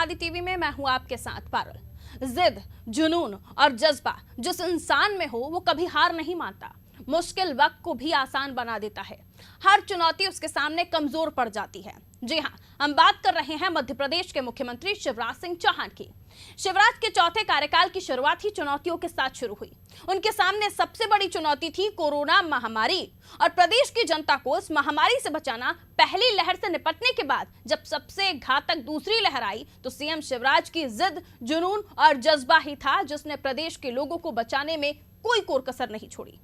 आदि टीवी में मैं हूं आपके साथ पारुल। जिद, जुनून और जज्बा जिस इंसान में हो वो कभी हार नहीं मानता, मुश्किल वक्त को भी आसान बना देता है। हर चुनौती उसके सामने कमजोर पड़ जाती है। जी हां, हम बात कर रहे हैं मध्य प्रदेश के मुख्यमंत्री शिवराज सिंह चौहान की। शिवराज के चौथे कार्यकाल की शुरुआत ही चुनौतियों के साथ शुरू हुई। उनके सामने सबसे बड़ी चुनौती थी कोरोना महामारी और प्रदेश की जनता को इस महामारी से बचाना। पहली लहर से निपटने के बाद जब सबसे घातक दूसरी लहर आई तो सीएम शिवराज की जिद, जुनून और जज्बा ही था जिसने प्रदेश के लोगों को बचाने में कोई कोर कसर नहीं छोड़ी।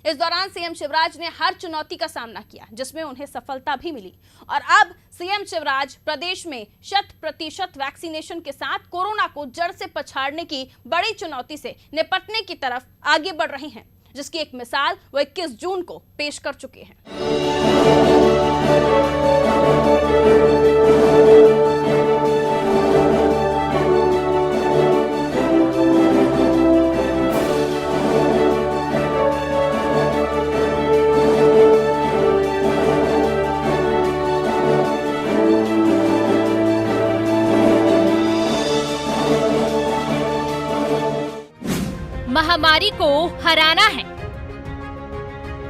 इस दौरान सीएम शिवराज ने हर चुनौती का सामना किया जिसमें उन्हें सफलता भी मिली और अब सीएम शिवराज प्रदेश में 100% वैक्सीनेशन के साथ कोरोना को जड़ से पछाड़ने की बड़ी चुनौती से निपटने की तरफ आगे बढ़ रहे हैं, जिसकी एक मिसाल वो 21 जून को पेश कर चुके हैं। महामारी को हराना है,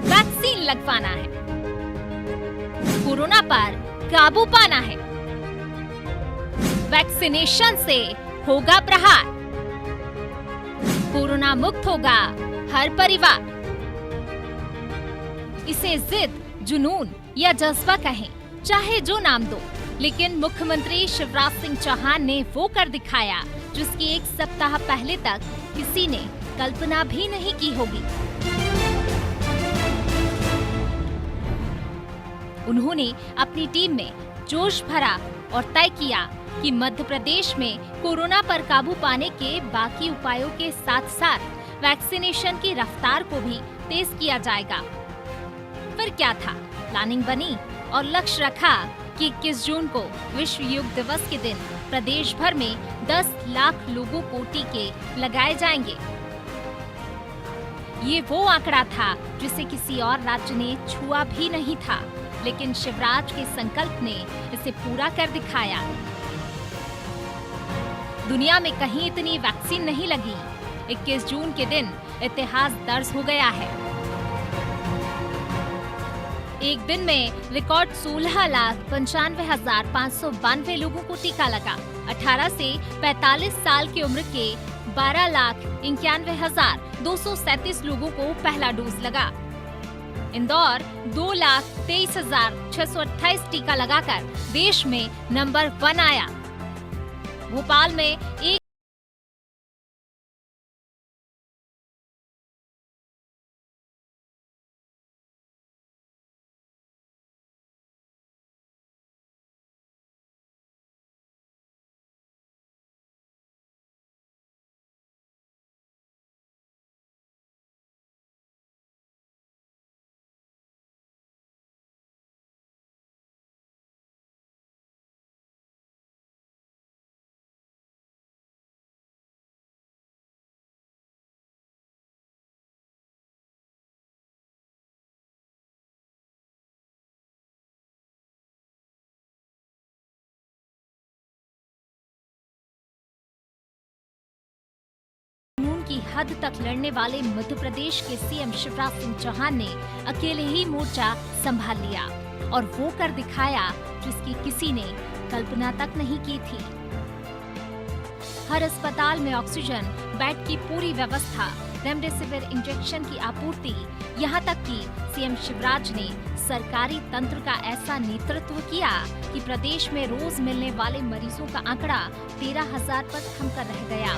वैक्सीन लगवाना है, कोरोना पर काबू पाना है, वैक्सीनेशन से होगा प्रहार, कोरोना मुक्त होगा हर परिवार। इसे जिद, जुनून या जज्बा कहें, चाहे जो नाम दो, लेकिन मुख्यमंत्री शिवराज सिंह चौहान ने वो कर दिखाया जिसकी एक सप्ताह पहले तक किसी ने कल्पना भी नहीं की होगी। उन्होंने अपनी टीम में जोश भरा और तय किया कि मध्य प्रदेश में कोरोना पर काबू पाने के बाकी उपायों के साथ साथ वैक्सीनेशन की रफ्तार को भी तेज किया जाएगा। फिर क्या था, प्लानिंग बनी और लक्ष्य रखा कि 21 जून को विश्व योग दिवस के दिन प्रदेश भर में 10 लाख लोगों को टीके लगाए जाएंगे। ये वो आंकड़ा था जिसे किसी और राज्य ने छुआ भी नहीं था, लेकिन शिवराज के संकल्प ने इसे पूरा कर दिखाया। दुनिया में कहीं इतनी वैक्सीन नहीं लगी। 21 जून के दिन इतिहास दर्ज हो गया है। एक दिन में रिकॉर्ड 16,95,592 लोगों को टीका लगा। 18 से 45 साल की उम्र के 12,91,237 लोगों को पहला डोज लगा। इंदौर 2,23,628 टीका लगाकर देश में नंबर 1 आया। भोपाल में एक की हद तक लड़ने वाले मध्य प्रदेश के सीएम शिवराज सिंह चौहान ने अकेले ही मोर्चा संभाल लिया और वो कर दिखाया जिसकी किसी ने कल्पना तक नहीं की थी। हर अस्पताल में ऑक्सीजन, बेड की पूरी व्यवस्था, रेमडेसिविर इंजेक्शन की आपूर्ति, यहाँ तक कि सीएम शिवराज ने सरकारी तंत्र का ऐसा नेतृत्व किया कि प्रदेश में रोज मिलने वाले मरीजों का आंकड़ा 13,000 पर थमकर रह गया।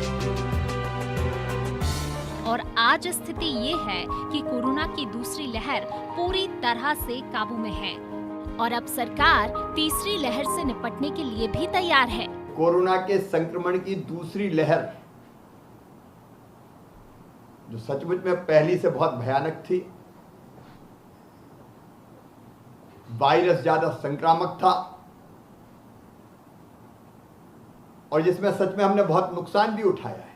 और आज स्थिति ये है कि कोरोना की दूसरी लहर पूरी तरह से काबू में है और अब सरकार तीसरी लहर से निपटने के लिए भी तैयार है। कोरोना के संक्रमण की दूसरी लहर जो सचमुच में पहली से बहुत भयानक थी, वायरस ज्यादा संक्रामक था और जिसमें सच में हमने बहुत नुकसान भी उठाया है।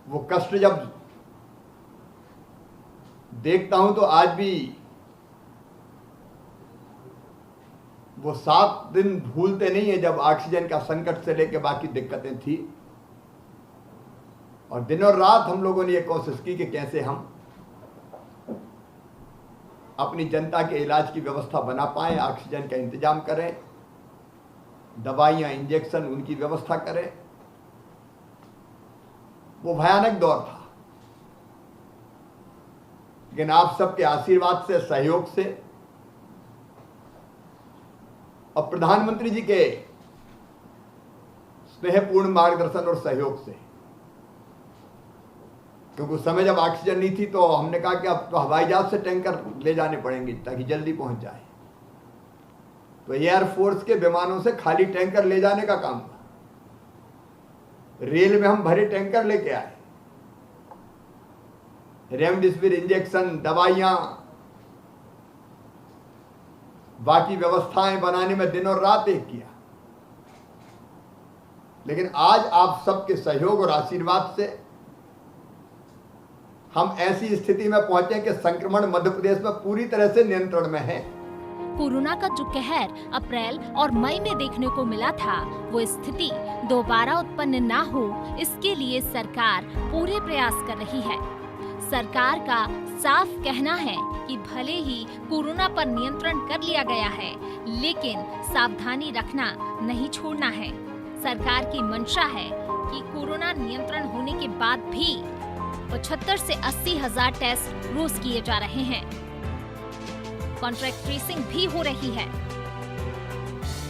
वो कष्ट जब देखता हूं तो आज भी वो 7 दिन भूलते नहीं है जब ऑक्सीजन का संकट से लेकर बाकी दिक्कतें थी, और दिन और रात हम लोगों ने ये कोशिश की कि कैसे हम अपनी जनता के इलाज की व्यवस्था बना पाएं, ऑक्सीजन का इंतजाम करें, दवाइयां, इंजेक्शन उनकी व्यवस्था करें। वो भयानक दौर था, लेकिन आप सबके आशीर्वाद से, सहयोग से और प्रधानमंत्री जी के स्नेहपूर्ण मार्गदर्शन और सहयोग से, क्योंकि उस समय जब ऑक्सीजन नहीं थी तो हमने कहा कि अब तो हवाई जहाज से टैंकर ले जाने पड़ेंगे ताकि जल्दी पहुंच जाए। तो एयरफोर्स के विमानों से खाली टैंकर ले जाने का काम था। रेल में हम भरे टैंकर लेके आए, रेमडेसिविर इंजेक्शन, दवाइयां, बाकी व्यवस्थाएं बनाने में दिन और रात एक किया। लेकिन आज आप सबके सहयोग और आशीर्वाद से हम ऐसी स्थिति में पहुंचे कि संक्रमण मध्य प्रदेश में पूरी तरह से नियंत्रण में है। कोरोना का जो कहर अप्रैल और मई में देखने को मिला था, वो स्थिति दोबारा उत्पन्न ना हो, इसके लिए सरकार पूरे प्रयास कर रही है। सरकार का साफ कहना है कि भले ही कोरोना पर नियंत्रण कर लिया गया है, लेकिन सावधानी रखना नहीं छोड़ना है। सरकार की मंशा है कि कोरोना नियंत्रण होने के बाद भी 75 से 80 हजार टेस्ट रोज किए जा रहे हैं। कॉन्ट्रैक्ट ट्रेसिंग भी हो रही है।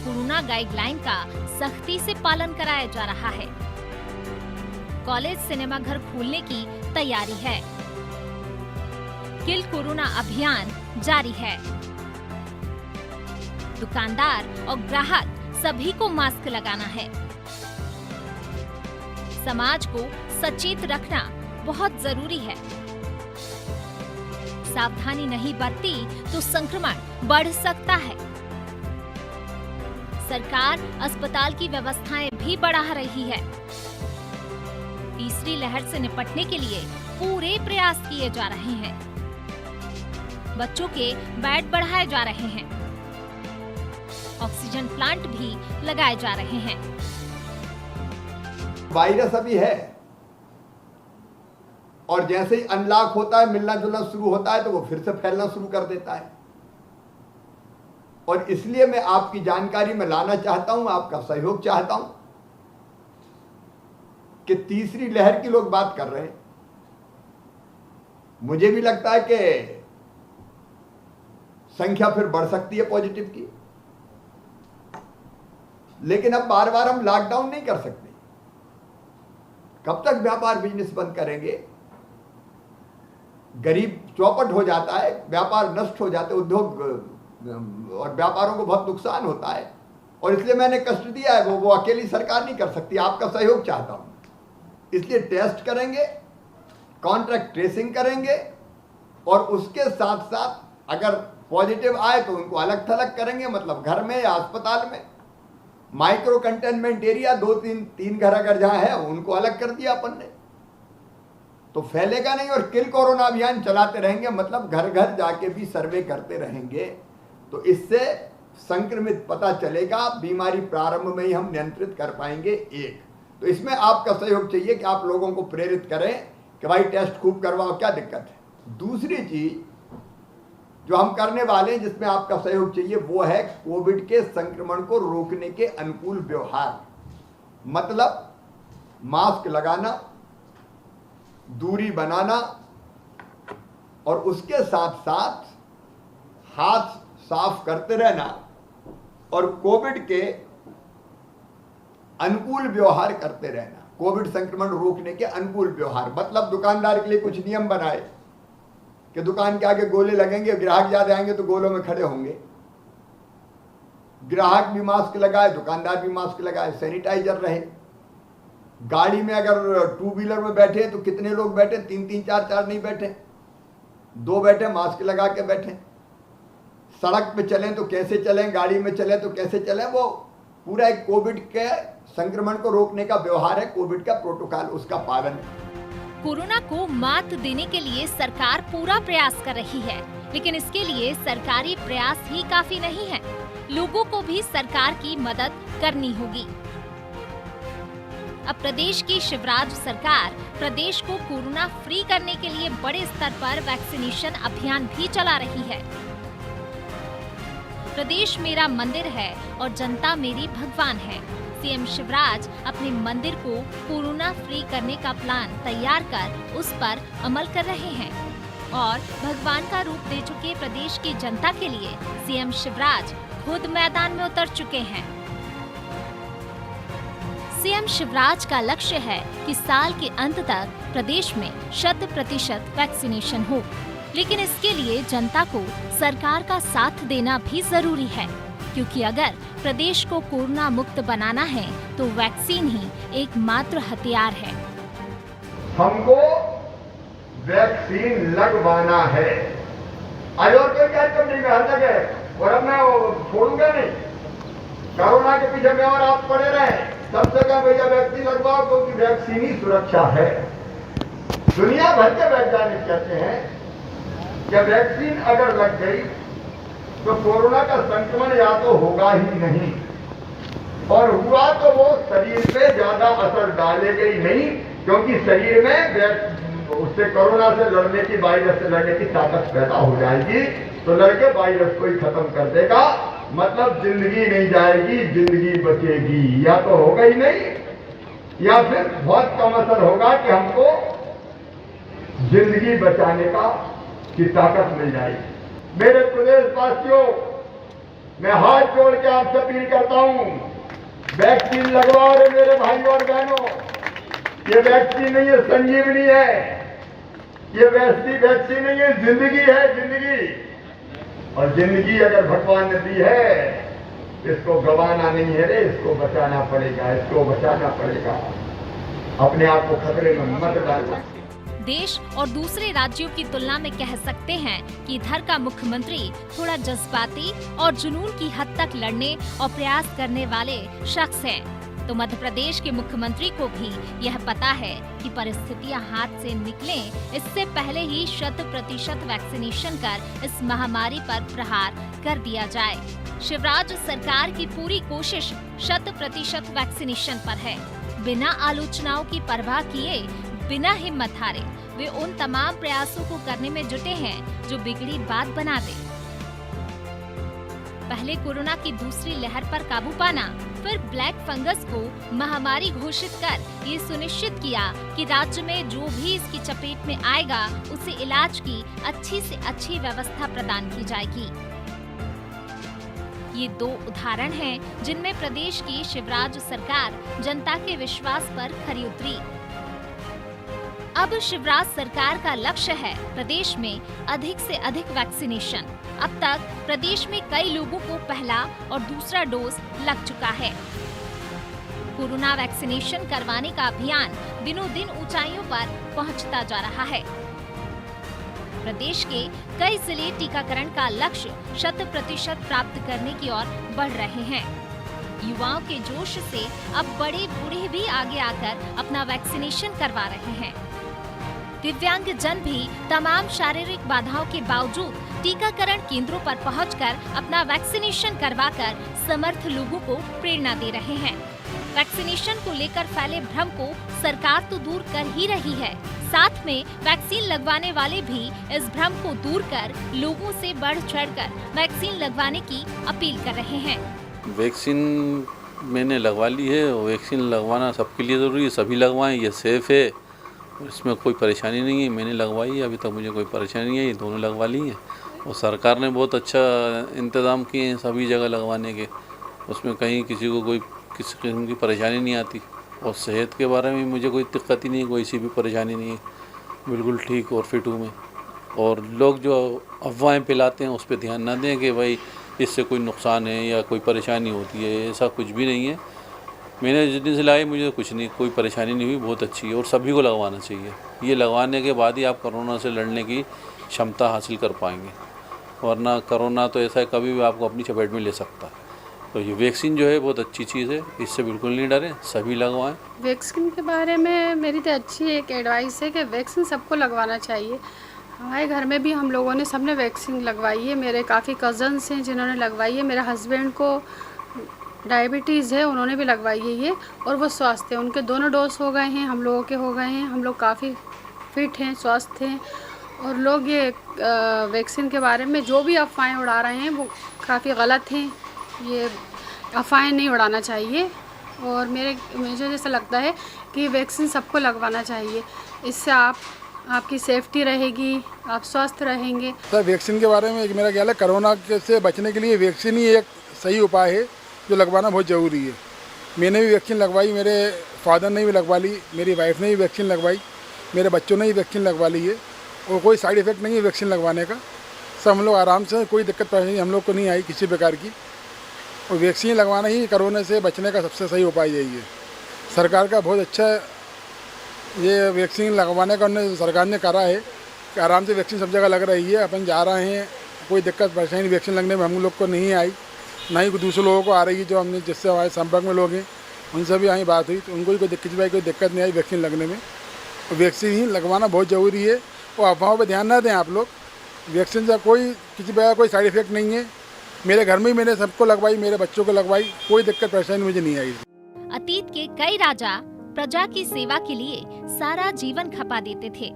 कोरोना गाइडलाइन का सख्ती से पालन कराया जा रहा है। कॉलेज, सिनेमाघर खोलने की तैयारी है। किल कोरोना अभियान जारी है। दुकानदार और ग्राहक सभी को मास्क लगाना है। समाज को सचेत रखना बहुत जरूरी है। सावधानी नहीं बरती तो संक्रमण बढ़ सकता है। सरकार अस्पताल की व्यवस्थाएं भी बढ़ा रही है। तीसरी लहर से निपटने के लिए पूरे प्रयास किए जा रहे हैं। बच्चों के बेड बढ़ाए जा रहे हैं। ऑक्सीजन प्लांट भी लगाए जा रहे हैं। वायरस अभी है, और जैसे ही अनलॉक होता है, मिलना जुलना शुरू होता है, तो वो फिर से फैलना शुरू कर देता है। और इसलिए मैं आपकी जानकारी में लाना चाहता हूं, आपका सहयोग चाहता हूं कि तीसरी लहर की लोग बात कर रहे हैं। मुझे भी लगता है कि संख्या फिर बढ़ सकती है पॉजिटिव की, लेकिन अब बार बार हम लॉकडाउन नहीं कर सकते। कब तक व्यापार बिजनेस बंद करेंगे? गरीब चौपट हो जाता है, व्यापार नष्ट हो जाते, उद्योग और व्यापारों को बहुत नुकसान होता है। और इसलिए मैंने कष्ट दिया है, वो अकेली सरकार नहीं कर सकती, आपका सहयोग चाहता हूं। इसलिए टेस्ट करेंगे, कॉन्ट्रैक्ट ट्रेसिंग करेंगे, और उसके साथ साथ अगर पॉजिटिव आए तो उनको अलग थलग करेंगे, मतलब घर में या अस्पताल में। माइक्रो कंटेनमेंट एरिया 2-3 घर अगर जहां है उनको अलग कर दिया अपन ने, तो फैलेगा नहीं। और किल कोरोना अभियान चलाते रहेंगे, मतलब घर घर जाके भी सर्वे करते रहेंगे, तो इससे संक्रमित पता चलेगा, बीमारी प्रारंभ में ही हम नियंत्रित कर पाएंगे। एक तो इसमें आपका सहयोग चाहिए कि आप लोगों को प्रेरित करें कि भाई टेस्ट खूब करवाओ, क्या दिक्कत है। दूसरी चीज जो हम करने वाले हैं, जिसमें आपका सहयोग चाहिए, वो है कोविड के संक्रमण को रोकने के अनुकूल व्यवहार। मतलब मास्क लगाना, दूरी बनाना, और उसके साथ साथ हाथ साफ करते रहना, और कोविड के अनुकूल व्यवहार करते रहना। कोविड संक्रमण रोकने के अनुकूल व्यवहार मतलब दुकानदार के लिए कुछ नियम बनाए कि दुकान के आगे गोले लगेंगे, ग्राहक ज्यादा आएंगे तो गोलों में खड़े होंगे। ग्राहक भी मास्क लगाए, दुकानदार भी मास्क लगाए, सैनिटाइजर रहे। गाड़ी में अगर 2 व्हीलर में बैठे तो कितने लोग बैठे, 3-3, 4-4 नहीं बैठे, 2 बैठे, मास्क लगा के बैठे। सड़क पे चलें तो कैसे चलें, गाड़ी में चलें तो कैसे चलें, वो पूरा एक कोविड के संक्रमण को रोकने का व्यवहार है, कोविड का प्रोटोकॉल, उसका पालन है। कोरोना को मात देने के लिए सरकार पूरा प्रयास कर रही है। लेकिन इसके लिए सरकारी प्रयास ही काफी नहीं है। लोगों को भी सरकार की मदद करनी होगी। अब प्रदेश की शिवराज सरकार प्रदेश को कोरोना फ्री करने के लिए बड़े स्तर पर वैक्सीनेशन अभियान भी चला रही है। प्रदेश मेरा मंदिर है और जनता मेरी भगवान है। सीएम शिवराज अपने मंदिर को कोरोना फ्री करने का प्लान तैयार कर उस पर अमल कर रहे हैं और भगवान का रूप दे चुके प्रदेश की जनता के लिए सीएम शिवराज खुद मैदान में उतर चुके हैं। सीएम शिवराज का लक्ष्य है कि साल के अंत तक प्रदेश में 100% वैक्सीनेशन हो, लेकिन इसके लिए जनता को सरकार का साथ देना भी जरूरी है, क्योंकि अगर प्रदेश को कोरोना मुक्त बनाना है तो वैक्सीन ही एकमात्र हथियार है। हमको वैक्सीन लगवाना है। आज और कोई कार्यक्रम नहीं, हर जगह, और अब मैं छोड़ूंगा नहीं। कोरोना के पीछे में और आप पड़े रहे, सब जगह भैया वैक्सीन लगवाओ, क्योंकि वैक्सीन ही सुरक्षा है। दुनिया भर के वैज्ञानिक कहते हैं कि वैक्सीन अगर लग गई तो कोरोना का संक्रमण या तो होगा ही नहीं, और हुआ तो वो शरीर पे ज्यादा असर डालेगा ही नहीं, क्योंकि शरीर में उससे कोरोना से लड़ने की, वायरस से लड़ने की ताकत पैदा हो जाएगी, तो लड़के वायरस को ही खत्म कर देगा। मतलब जिंदगी नहीं जाएगी, जिंदगी बचेगी। या तो होगा ही नहीं, या फिर बहुत कम असर होगा कि हमको जिंदगी बचाने की ताकत मिल जाएगी। मेरे प्रदेशवासियों, मैं हाथ जोड़ के आपसे अपील करता हूं, वैक्सीन लगवाओ रे मेरे भाइयों और बहनों। ये वैक्सीन नहीं है, संजीवनी है। ये वैक्सीन नहीं है, जिंदगी है, जिंदगी। और जिंदगी अगर भगवान ने दी है, इसको गंवाना नहीं है रे, इसको बचाना पड़ेगा, इसको बचाना पड़ेगा। अपने आप को खतरे में मत डालो। देश और दूसरे राज्यों की तुलना में कह सकते हैं कि इधर का मुख्यमंत्री थोड़ा जज्बाती और जुनून की हद तक लड़ने और प्रयास करने वाले शख्स हैं, तो मध्य प्रदेश के मुख्यमंत्री को भी यह पता है कि परिस्थितियां हाथ से निकलें, इससे पहले ही 100% वैक्सीनेशन कर इस महामारी पर प्रहार कर दिया जाए। शिवराज सरकार की पूरी कोशिश 100% वैक्सीनेशन पर है। बिना आलोचनाओं की परवाह किए, बिना हिम्मत हारे, वे उन तमाम प्रयासों को करने में जुटे हैं जो बिगड़ी बात बना दे। पहले कोरोना की दूसरी लहर पर काबू पाना, फिर ब्लैक फंगस को महामारी घोषित कर ये सुनिश्चित किया कि राज्य में जो भी इसकी चपेट में आएगा उसे इलाज की अच्छी से अच्छी व्यवस्था प्रदान की जाएगी। ये दो उदाहरण हैं जिनमें प्रदेश की शिवराज सरकार जनता के विश्वास पर खरी उतरी। अब शिवराज सरकार का लक्ष्य है प्रदेश में अधिक से अधिक वैक्सीनेशन। अब तक प्रदेश में कई लोगों को पहला और दूसरा डोज लग चुका है। कोरोना वैक्सीनेशन करवाने का अभियान दिनों दिन ऊंचाइयों पर पहुंचता जा रहा है। प्रदेश के कई जिले टीकाकरण का लक्ष्य 100% प्राप्त करने की ओर बढ़ रहे हैं। युवाओं के जोश से अब बड़े बूढ़े भी आगे आकर अपना वैक्सीनेशन करवा रहे हैं। दिव्यांग जन भी तमाम शारीरिक बाधाओं के बावजूद टीकाकरण केंद्रों पर पहुंचकर अपना वैक्सीनेशन करवाकर समर्थ लोगों को प्रेरणा दे रहे हैं। वैक्सीनेशन को लेकर फैले भ्रम को सरकार तो दूर कर ही रही है, साथ में वैक्सीन लगवाने वाले भी इस भ्रम को दूर कर लोगों से बढ़ चढ़कर वैक्सीन लगवाने की अपील कर रहे हैं। वैक्सीन मैंने लगवा ली है और वैक्सीन लगवाना सबके लिए ज़रूरी है, सभी लगवाएं, ये सेफ़ है, इसमें कोई परेशानी नहीं है। मैंने लगवाई है, अभी तक मुझे कोई परेशानी नहीं है, ये दोनों लगवा ली हैं और सरकार ने बहुत अच्छा इंतज़ाम किए हैं सभी जगह लगवाने के, उसमें कहीं किसी को कोई किसी किस्म की परेशानी नहीं आती। और सेहत के बारे में मुझे कोई दिक्कत ही नहीं, कोई सी भी परेशानी नहीं है, बिल्कुल ठीक और फिट हूँ मैं। और लोग जो अफवाहें फैलाते हैं उस पर ध्यान ना दें कि भाई इससे कोई नुकसान है या कोई परेशानी होती है, ऐसा कुछ भी नहीं है। मैंने जिस दिन से लगाई मुझे कुछ नहीं, कोई परेशानी नहीं हुई, बहुत अच्छी है और सभी को लगवाना चाहिए। ये लगवाने के बाद ही आप कोरोना से लड़ने की क्षमता हासिल कर पाएंगे, वरना कोरोना तो ऐसा है कभी भी आपको अपनी चपेट में ले सकता है। तो ये वैक्सीन जो है बहुत अच्छी चीज़ है, इससे बिल्कुल नहीं डरें, सभी लगवाएं। वैक्सीन के बारे में मेरी तो अच्छी एक एडवाइस है कि वैक्सीन सबको लगवाना चाहिए। हमारे घर में भी हम लोगों ने सबने वैक्सीन लगवाई है। मेरे काफ़ी कज़न्स हैं जिन्होंने लगवाई है। मेरे हस्बैंड को डायबिटीज़ है, उन्होंने भी लगवाई है ये, और वो स्वस्थ हैं। उनके दोनों डोज हो गए हैं, हम लोगों के हो गए हैं। हम लोग काफ़ी फिट हैं, स्वस्थ हैं। और लोग ये वैक्सीन के बारे में जो भी अफवाहें उड़ा रहे हैं वो काफ़ी गलत हैं। ये अफवाहें नहीं उड़ाना चाहिए, और मुझे जैसा लगता है कि वैक्सीन सबको लगवाना चाहिए। इससे आपकी सेफ्टी रहेगी, आप स्वस्थ रहेंगे। सर, वैक्सीन के बारे में मेरा ख्याल है कोरोना से बचने के लिए वैक्सीन ही एक सही उपाय है जो लगवाना बहुत ज़रूरी है। मैंने भी वैक्सीन लगवाई, मेरे फादर ने भी लगवा ली, मेरी वाइफ ने भी वैक्सीन लगवाई, मेरे बच्चों ने भी वैक्सीन लगवा ली है, और कोई साइड इफ़ेक्ट नहीं है वैक्सीन लगवाने का। सब हम लोग आराम से, कोई दिक्कत परेशानी हम लोग को नहीं आई किसी प्रकार की। और वैक्सीन लगवाना ही कोरोना से बचने का सबसे सही उपाय यही है। सरकार का बहुत अच्छा ये वैक्सीन लगवाने का सरकार ने करा है कि आराम से वैक्सीन सब जगह लग रही है। अपन जा रहे हैं, कोई दिक्कत परेशानी वैक्सीन लगने में हम लोग को नहीं आई, ना ही दूसरे लोगों को आ रही है। जो हमने जिससे हमारे संपर्क में लोग हैं उनसे भी यहीं बात हुई तो उनको भी कोई दिक्कत नहीं आई वैक्सीन लगने में। वैक्सीन ही लगवाना बहुत ज़रूरी है, और अफवाहों पर ध्यान ना दें आप लोग। वैक्सीन से किसी प्रकार कोई साइड इफ़ेक्ट नहीं है। मेरे घर में ही मैंने सबको लगवाई, मेरे बच्चों को लगवाई, कोई दिक्कत परेशानी मुझे नहीं आई। अतीत के कई राजा प्रजा की सेवा के लिए सारा जीवन खपा देते थे।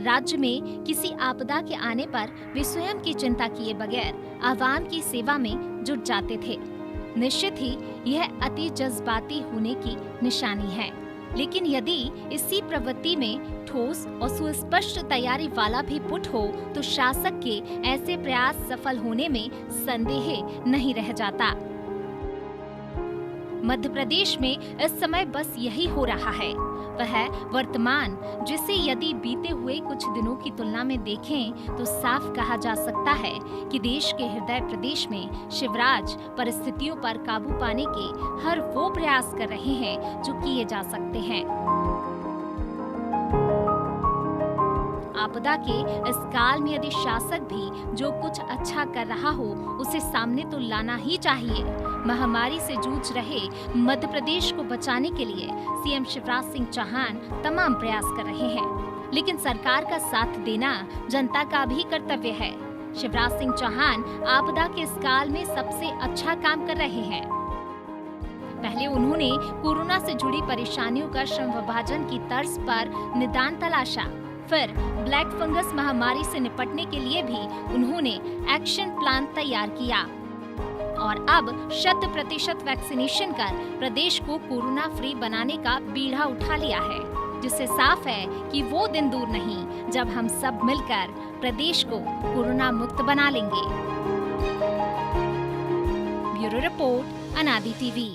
राज्य में किसी आपदा के आने पर वे स्वयं की चिंता किए बगैर आवाम की सेवा में जुट जाते थे। निश्चित ही यह अति जज्बाती होने की निशानी है, लेकिन यदि इसी प्रवृत्ति में ठोस और सुस्पष्ट तैयारी वाला भी पुट हो तो शासक के ऐसे प्रयास सफल होने में संदेह नहीं रह जाता। मध्य प्रदेश में इस समय बस यही हो रहा है, वह वर्तमान, जिसे यदि बीते हुए कुछ दिनों की तुलना में देखें तो साफ कहा जा सकता है कि देश के हृदय प्रदेश में शिवराज परिस्थितियों पर काबू पाने के हर वो प्रयास कर रहे हैं जो किए जा सकते हैं। आपदा के इस काल में यदि शासक भी जो कुछ अच्छा कर रहा हो उसे सामने तो लाना ही चाहिए। महामारी से जूझ रहे मध्य प्रदेश को बचाने के लिए सीएम शिवराज सिंह चौहान तमाम प्रयास कर रहे हैं, लेकिन सरकार का साथ देना जनता का भी कर्तव्य है। शिवराज सिंह चौहान आपदा के इस काल में सबसे अच्छा काम कर रहे हैं। पहले उन्होंने कोरोना से जुड़ी परेशानियों का श्रम विभाजन की तर्ज पर निदान तलाशा, फिर ब्लैक फंगस महामारी से निपटने के लिए भी उन्होंने एक्शन प्लान तैयार किया, और अब 100% वैक्सीनेशन कर प्रदेश को कोरोना फ्री बनाने का बीड़ा उठा लिया है, जिससे साफ है कि वो दिन दूर नहीं जब हम सब मिलकर प्रदेश को कोरोना मुक्त बना लेंगे। ब्यूरो रिपोर्ट, अनादि टीवी।